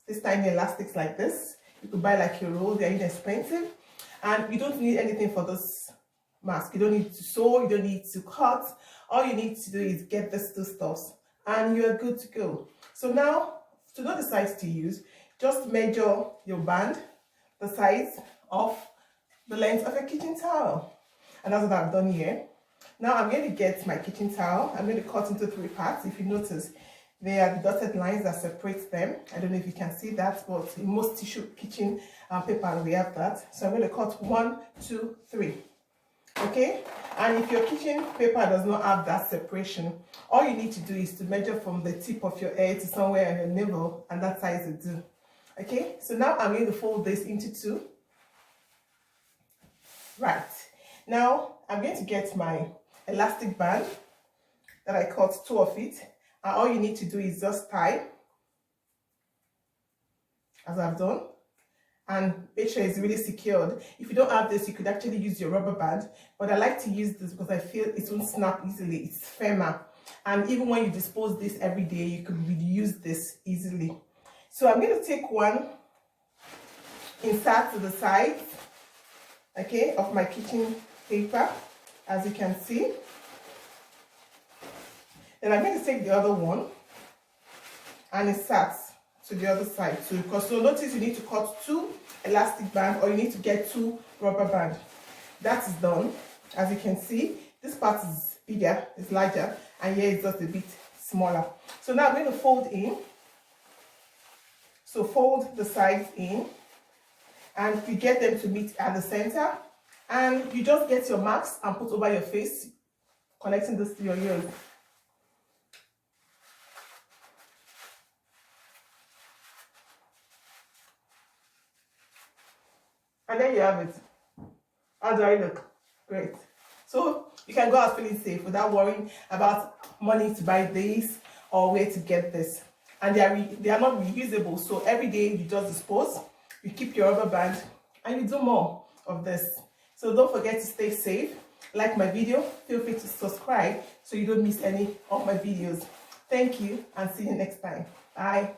This tiny elastics like this. You could buy like a roll, they're inexpensive. And you don't need anything for this mask. You don't need to sew, you don't need to cut. All you need to do is get these two stuffs and you're good to go. So now, to know the size to use, just measure your band, the size of the length of a kitchen towel. And that's what I've done here. Now I'm going to get my kitchen towel. I'm going to cut into 3 parts. If you notice, there are the dotted lines that separate them. I don't know if you can see that, but in most tissue kitchen paper we have that. So I'm going to cut 1, 2, 3. Okay, and if your kitchen paper does not have that separation, all you need to do is to measure from the tip of your hair to somewhere on your navel, and that size will do. Okay, so now I'm going to fold this into 2. Right, now I'm going to get my elastic band that I cut 2 of it, and all you need to do is just tie, as I've done, and make sure it's really secured. If you don't have this, you could actually use your rubber band, but I like to use this because I feel it won't snap easily. It's firmer, and even when you dispose this every day, you could reuse this easily. So I'm going to take one, insert to the side, okay, of my kitchen paper, as you can see. Then I'm going to take the other one and insert to the other side too, because so notice you need to cut 2 elastic band, or you need to get 2 rubber band. That is done. As you can see, this part is bigger, it's larger, and here it's just a bit smaller. So now I'm going to fold in. So fold the sides in, and you get them to meet at the center, and you just get your marks and put over your face, connecting this to your ears. And then you have it. How do I look? Great. So you can go out feeling safe without worrying about money to buy this or where to get this. And they are not reusable. So every day you just dispose, you keep your rubber band, and you do more of this. So don't forget to stay safe. Like my video, feel free to subscribe so you don't miss any of my videos. Thank you, and see you next time. Bye.